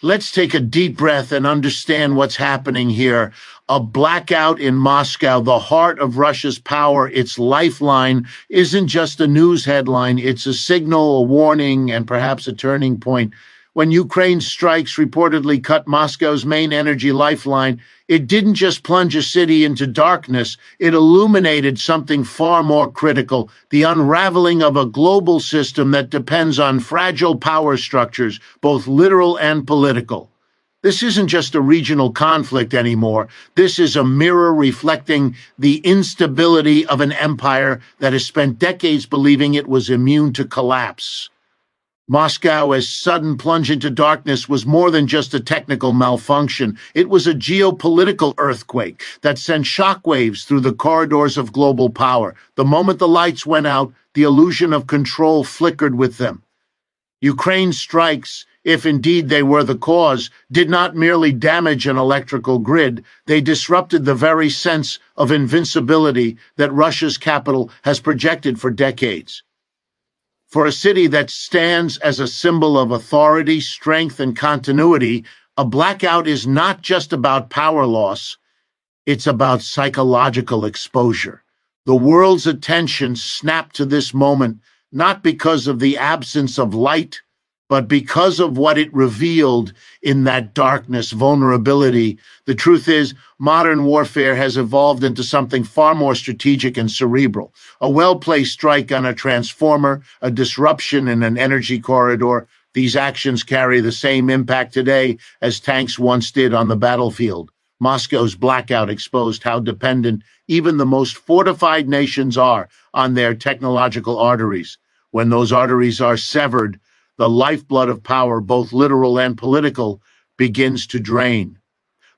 Let's take a deep breath and understand what's happening here. A blackout in Moscow, the heart of Russia's power, its lifeline, isn't just a news headline. It's a signal, a warning, and perhaps a turning point. When Ukraine's strikes reportedly cut Moscow's main energy lifeline, it didn't just plunge a city into darkness, it illuminated something far more critical: the unraveling of a global system that depends on fragile power structures, both literal and political. This isn't just a regional conflict anymore. This is a mirror reflecting the instability of an empire that has spent decades believing it was immune to collapse. Moscow's sudden plunge into darkness was more than just a technical malfunction. It was a geopolitical earthquake that sent shockwaves through the corridors of global power. The moment the lights went out, the illusion of control flickered with them. Ukraine's strikes, if indeed they were the cause, did not merely damage an electrical grid, they disrupted the very sense of invincibility that Russia's capital has projected for decades. For a city that stands as a symbol of authority, strength, and continuity, a blackout is not just about power loss, it's about psychological exposure. The world's attention snapped to this moment, not because of the absence of light, but because of what it revealed in that darkness, vulnerability. The truth is, modern warfare has evolved into something far more strategic and cerebral. A well-placed strike on a transformer, a disruption in an energy corridor, these actions carry the same impact today as tanks once did on the battlefield. Moscow's blackout exposed how dependent even the most fortified nations are on their technological arteries. When those arteries are severed, the lifeblood of power, both literal and political, begins to drain.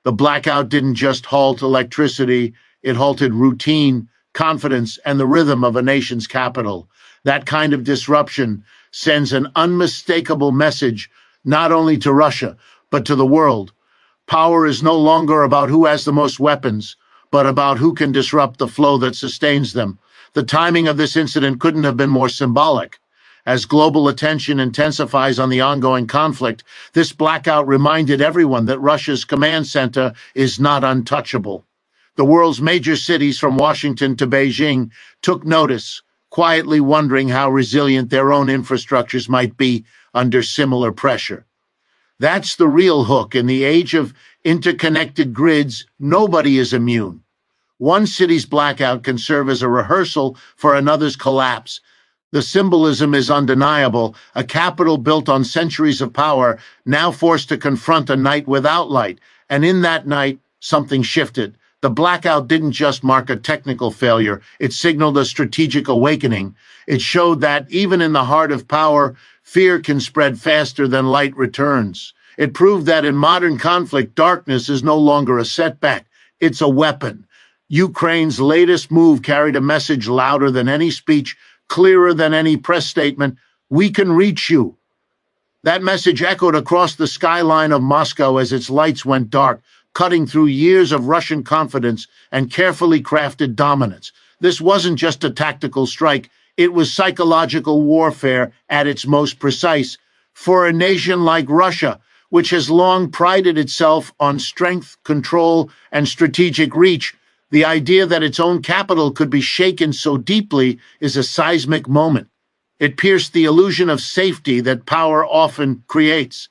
The blackout didn't just halt electricity, it halted routine, confidence, and the rhythm of a nation's capital. That kind of disruption sends an unmistakable message not only to Russia, but to the world. Power is no longer about who has the most weapons, but about who can disrupt the flow that sustains them. The timing of this incident couldn't have been more symbolic. As global attention intensifies on the ongoing conflict, this blackout reminded everyone that Russia's command center is not untouchable. The world's major cities, from Washington to Beijing, took notice, quietly wondering how resilient their own infrastructures might be under similar pressure. That's the real hook. In the age of interconnected grids, nobody is immune. One city's blackout can serve as a rehearsal for another's collapse. The symbolism is undeniable. A capital built on centuries of power, now forced to confront a night without light. And in that night, something shifted. The blackout didn't just mark a technical failure, it signaled a strategic awakening. It showed that even in the heart of power, fear can spread faster than light returns. It proved that in modern conflict, darkness is no longer a setback, it's a weapon. Ukraine's latest move carried a message louder than any speech, clearer than any press statement: we can reach you. That message echoed across the skyline of Moscow as its lights went dark, cutting through years of Russian confidence and carefully crafted dominance. This wasn't just a tactical strike, it was psychological warfare at its most precise. For a nation like Russia, which has long prided itself on strength, control, and strategic reach, the idea that its own capital could be shaken so deeply is a seismic moment. It pierced the illusion of safety that power often creates,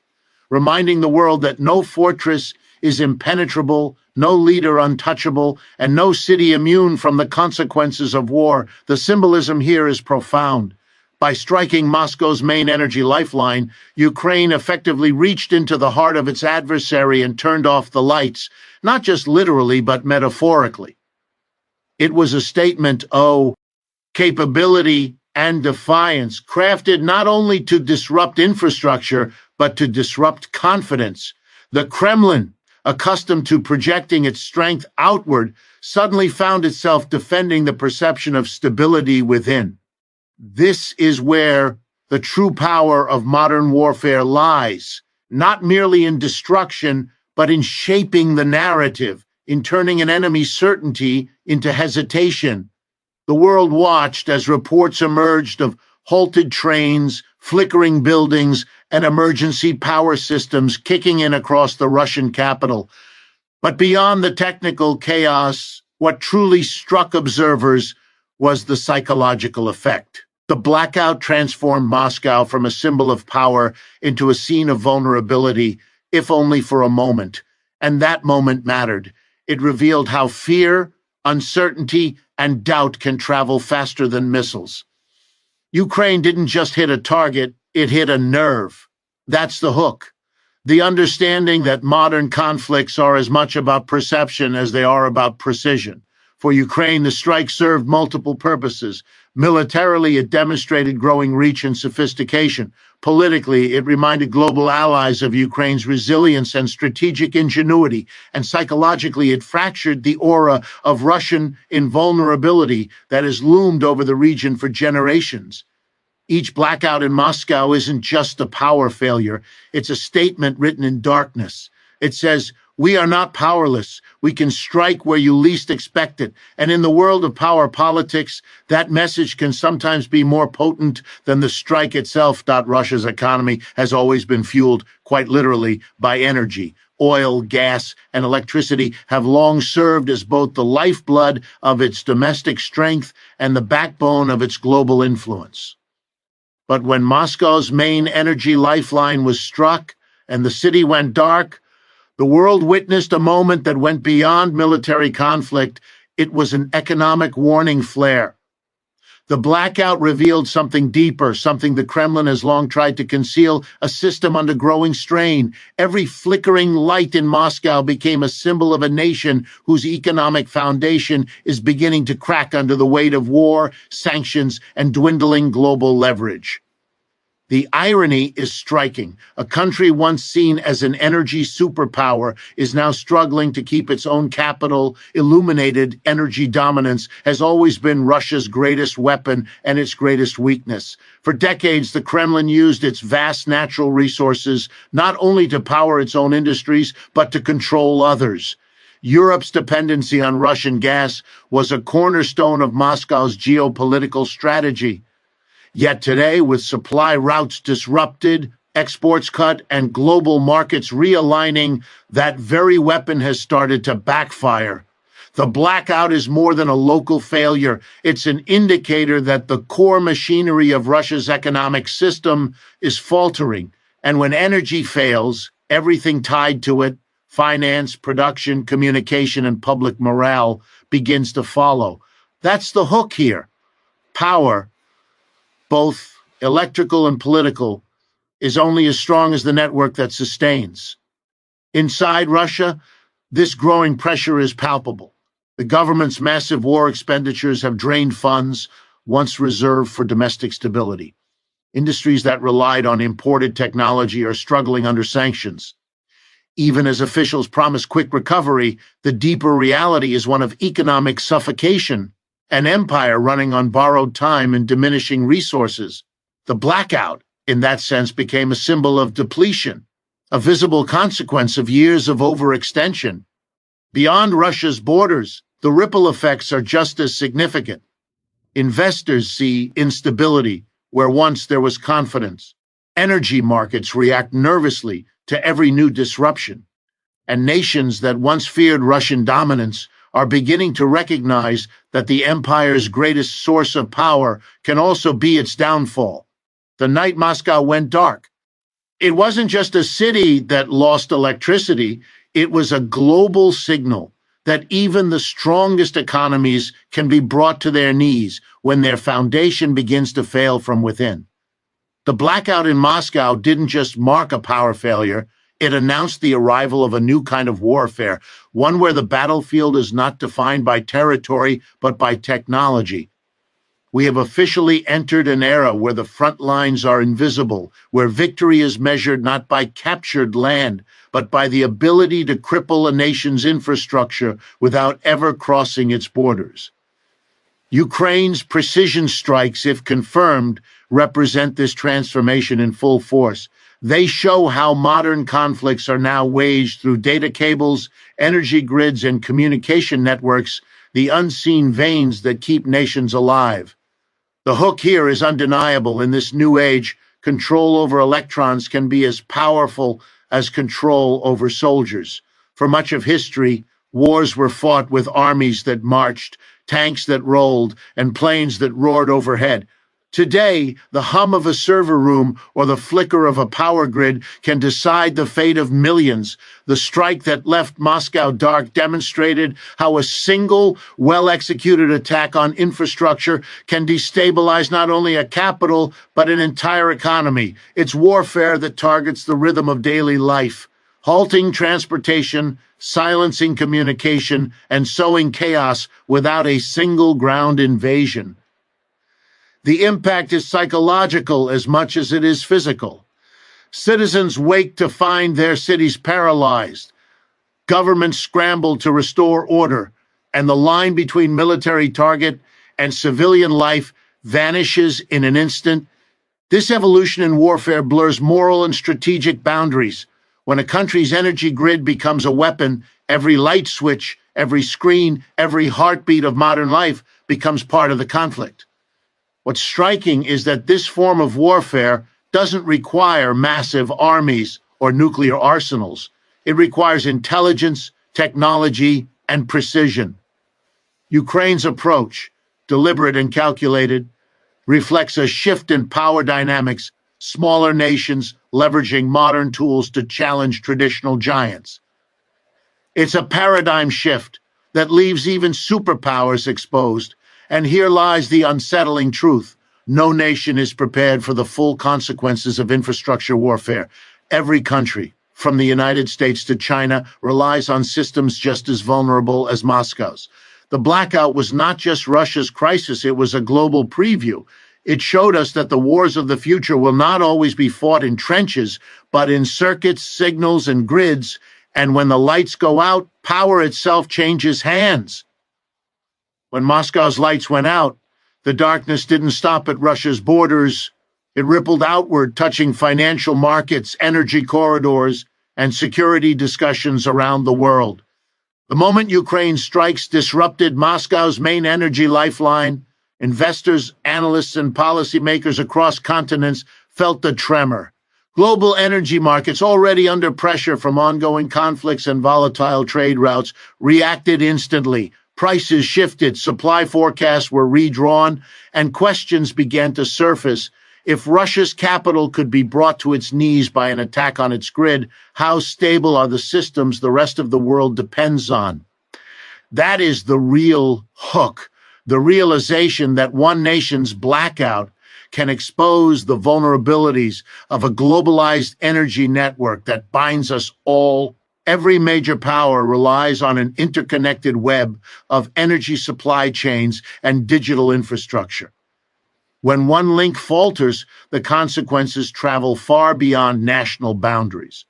reminding the world that no fortress is impenetrable, no leader untouchable, and no city immune from the consequences of war. The symbolism here is profound. By striking Moscow's main energy lifeline, Ukraine effectively reached into the heart of its adversary and turned off the lights, not just literally but metaphorically. It was a statement of capability and defiance, crafted not only to disrupt infrastructure, but to disrupt confidence. The Kremlin, accustomed to projecting its strength outward, suddenly found itself defending the perception of stability within. This is where the true power of modern warfare lies, not merely in destruction, but in shaping the narrative, in turning an enemy's certainty into hesitation. The world watched as reports emerged of halted trains, flickering buildings, and emergency power systems kicking in across the Russian capital. But beyond the technical chaos, what truly struck observers was the psychological effect. The blackout transformed Moscow from a symbol of power into a scene of vulnerability, if only for a moment. And that moment mattered. It revealed how fear, uncertainty, and doubt can travel faster than missiles. Ukraine didn't just hit a target, it hit a nerve. That's the hook. The understanding that modern conflicts are as much about perception as they are about precision. For Ukraine, the strike served multiple purposes. Militarily, it demonstrated growing reach and sophistication. Politically, it reminded global allies of Ukraine's resilience and strategic ingenuity. And psychologically, it fractured the aura of Russian invulnerability that has loomed over the region for generations. Each blackout in Moscow isn't just a power failure. It's a statement written in darkness. It says, "We are not powerless. We can strike where you least expect it." And in the world of power politics, that message can sometimes be more potent than the strike itself. Russia's economy has always been fueled, quite literally, by energy. Oil, gas, and electricity have long served as both the lifeblood of its domestic strength and the backbone of its global influence. But when Moscow's main energy lifeline was struck and the city went dark, the world witnessed a moment that went beyond military conflict. It was an economic warning flare. The blackout revealed something deeper, something the Kremlin has long tried to conceal, a system under growing strain. Every flickering light in Moscow became a symbol of a nation whose economic foundation is beginning to crack under the weight of war, sanctions, and dwindling global leverage. The irony is striking. A country once seen as an energy superpower is now struggling to keep its own capital. Illuminated energy dominance has always been Russia's greatest weapon and its greatest weakness. For decades, the Kremlin used its vast natural resources not only to power its own industries, but to control others. Europe's dependency on Russian gas was a cornerstone of Moscow's geopolitical strategy. Yet today, with supply routes disrupted, exports cut, and global markets realigning, that very weapon has started to backfire. The blackout is more than a local failure. It's an indicator that the core machinery of Russia's economic system is faltering. And when energy fails, everything tied to it, finance, production, communication, and public morale, begins to follow. That's the hook here. Power, both electrical and political, is only as strong as the network that sustains. Inside Russia, this growing pressure is palpable. The government's massive war expenditures have drained funds once reserved for domestic stability. Industries that relied on imported technology are struggling under sanctions. Even as officials promise quick recovery, the deeper reality is one of economic suffocation. An empire running on borrowed time and diminishing resources. The blackout, in that sense, became a symbol of depletion, a visible consequence of years of overextension. Beyond Russia's borders, the ripple effects are just as significant. Investors see instability where once there was confidence. Energy markets react nervously to every new disruption. And nations that once feared Russian dominance are beginning to recognize that the empire's greatest source of power can also be its downfall. The night Moscow went dark, it wasn't just a city that lost electricity, it was a global signal that even the strongest economies can be brought to their knees when their foundation begins to fail from within. The blackout in Moscow didn't just mark a power failure, it announced the arrival of a new kind of warfare, one where the battlefield is not defined by territory, but by technology. We have officially entered an era where the front lines are invisible, where victory is measured not by captured land, but by the ability to cripple a nation's infrastructure without ever crossing its borders. Ukraine's precision strikes, if confirmed, represent this transformation in full force. They show how modern conflicts are now waged through data cables, energy grids, and communication networks, the unseen veins that keep nations alive. The hook here is undeniable. In this new age, control over electrons can be as powerful as control over soldiers. For much of history, wars were fought with armies that marched, tanks that rolled, and planes that roared overhead. Today, the hum of a server room or the flicker of a power grid can decide the fate of millions. The strike that left Moscow dark demonstrated how a single, well-executed attack on infrastructure can destabilize not only a capital, but an entire economy. It's warfare that targets the rhythm of daily life, halting transportation, silencing communication, and sowing chaos without a single ground invasion. The impact is psychological as much as it is physical. Citizens wake to find their cities paralyzed. Governments scramble to restore order, and the line between military target and civilian life vanishes in an instant. This evolution in warfare blurs moral and strategic boundaries. When a country's energy grid becomes a weapon, every light switch, every screen, every heartbeat of modern life becomes part of the conflict. What's striking is that this form of warfare doesn't require massive armies or nuclear arsenals. It requires intelligence, technology, and precision. Ukraine's approach, deliberate and calculated, reflects a shift in power dynamics, smaller nations leveraging modern tools to challenge traditional giants. It's a paradigm shift that leaves even superpowers exposed. And here lies the unsettling truth. No nation is prepared for the full consequences of infrastructure warfare. Every country, from the United States to China, relies on systems just as vulnerable as Moscow's. The blackout was not just Russia's crisis, it was a global preview. It showed us that the wars of the future will not always be fought in trenches, but in circuits, signals, and grids. And when the lights go out, power itself changes hands. When Moscow's lights went out, the darkness didn't stop at Russia's borders. It rippled outward, touching financial markets, energy corridors, and security discussions around the world. The moment Ukraine's strikes disrupted Moscow's main energy lifeline, investors, analysts, and policymakers across continents felt the tremor. Global energy markets, already under pressure from ongoing conflicts and volatile trade routes, reacted instantly. Prices shifted, supply forecasts were redrawn, and questions began to surface. If Russia's capital could be brought to its knees by an attack on its grid, how stable are the systems the rest of the world depends on? That is the real hook, the realization that one nation's blackout can expose the vulnerabilities of a globalized energy network that binds us all. Every major power relies on an interconnected web of energy supply chains and digital infrastructure. When one link falters, the consequences travel far beyond national boundaries.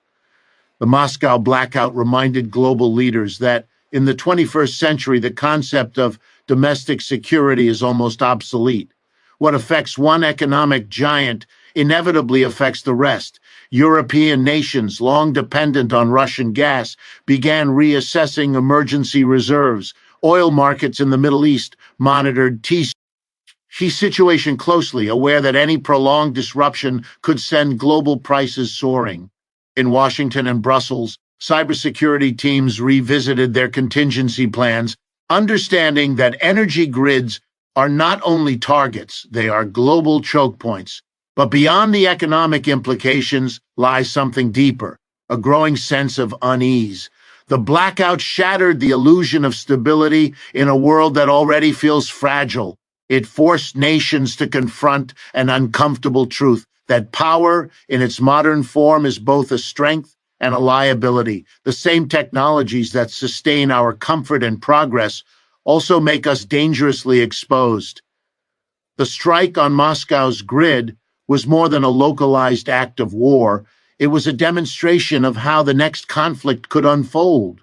The Moscow blackout reminded global leaders that in the 21st century, the concept of domestic security is almost obsolete. What affects one economic giant inevitably affects the rest. European nations, long dependent on Russian gas, began reassessing emergency reserves. Oil markets in the Middle East monitored the situation closely, aware that any prolonged disruption could send global prices soaring. In Washington and Brussels, cybersecurity teams revisited their contingency plans, understanding that energy grids are not only targets, they are global choke points. But beyond the economic implications lies something deeper, a growing sense of unease. The blackout shattered the illusion of stability in a world that already feels fragile. It forced nations to confront an uncomfortable truth that power in its modern form is both a strength and a liability. The same technologies that sustain our comfort and progress also make us dangerously exposed. The strike on Moscow's grid was more than a localized act of war. It was a demonstration of how the next conflict could unfold,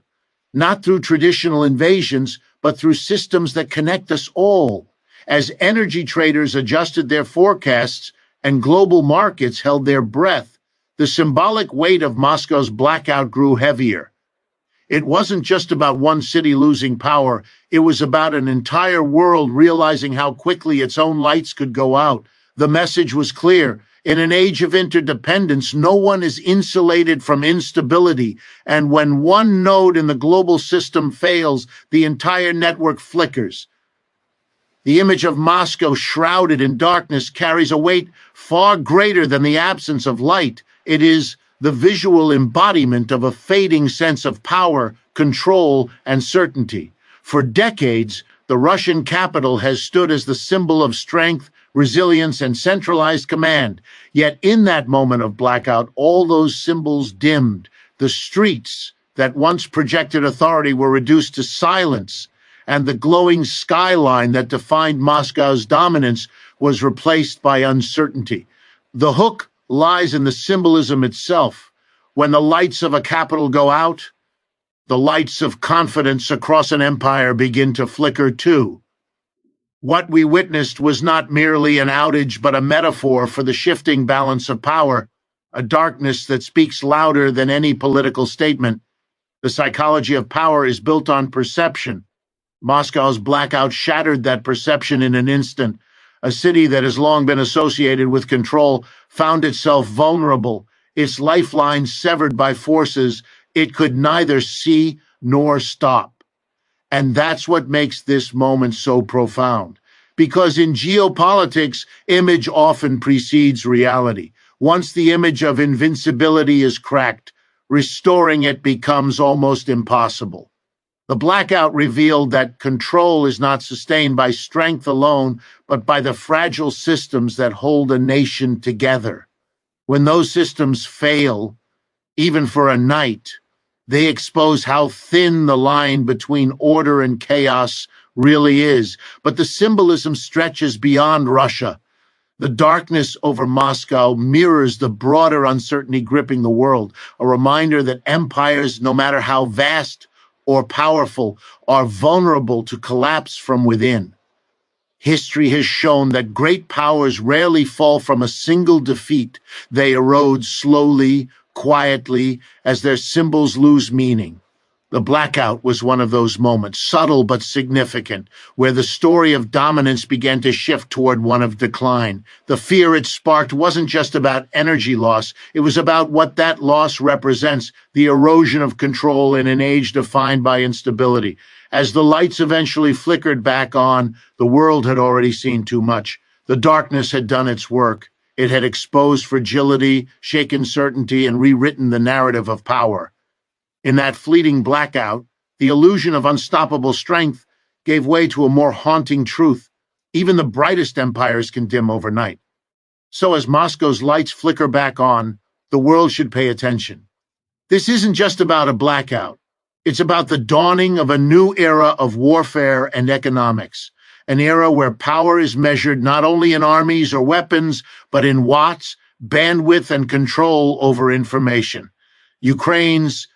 not through traditional invasions, but through systems that connect us all. As energy traders adjusted their forecasts and global markets held their breath, the symbolic weight of Moscow's blackout grew heavier. It wasn't just about one city losing power. It was about an entire world realizing how quickly its own lights could go out. The message was clear. In an age of interdependence, no one is insulated from instability, and when one node in the global system fails, the entire network flickers. The image of Moscow shrouded in darkness carries a weight far greater than the absence of light. It is the visual embodiment of a fading sense of power, control, and certainty. For decades, the Russian capital has stood as the symbol of strength, resilience, and centralized command. Yet in that moment of blackout, all those symbols dimmed. The streets that once projected authority were reduced to silence, and the glowing skyline that defined Moscow's dominance was replaced by uncertainty. The hook lies in the symbolism itself. When the lights of a capital go out, the lights of confidence across an empire begin to flicker too. What we witnessed was not merely an outage, but a metaphor for the shifting balance of power, a darkness that speaks louder than any political statement. The psychology of power is built on perception. Moscow's blackout shattered that perception in an instant. A city that has long been associated with control found itself vulnerable, its lifeline severed by forces it could neither see nor stop. And that's what makes this moment so profound. Because in geopolitics, image often precedes reality. Once the image of invincibility is cracked, restoring it becomes almost impossible. The blackout revealed that control is not sustained by strength alone, but by the fragile systems that hold a nation together. When those systems fail, even for a night, they expose how thin the line between order and chaos really is. But the symbolism stretches beyond Russia. The darkness over Moscow mirrors the broader uncertainty gripping the world, a reminder that empires, no matter how vast or powerful, are vulnerable to collapse from within. History has shown that great powers rarely fall from a single defeat. They erode slowly, quietly, as their symbols lose meaning. The blackout was one of those moments, subtle but significant, where the story of dominance began to shift toward one of decline. The fear it sparked wasn't just about energy loss, it was about what that loss represents, the erosion of control in an age defined by instability. As the lights eventually flickered back on, the world had already seen too much. The darkness had done its work. It had exposed fragility, shaken certainty, and rewritten the narrative of power. In that fleeting blackout, the illusion of unstoppable strength gave way to a more haunting truth. Even the brightest empires can dim overnight. So as Moscow's lights flicker back on, the world should pay attention. This isn't just about a blackout. It's about the dawning of a new era of warfare and economics, an era where power is measured not only in armies or weapons, but in watts, bandwidth, and control over information. Ukraine's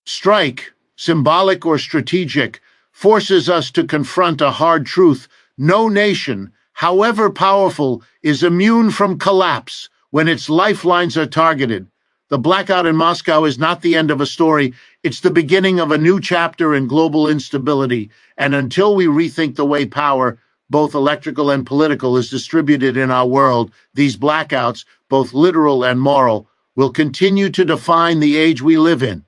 strike, symbolic or strategic, forces us to confront a hard truth. No nation, however powerful, is immune from collapse when its lifelines are targeted. The blackout in Moscow is not the end of a story. It's the beginning of a new chapter in global instability. And until we rethink the way power, both electrical and political, is distributed in our world, these blackouts, both literal and moral, will continue to define the age we live in.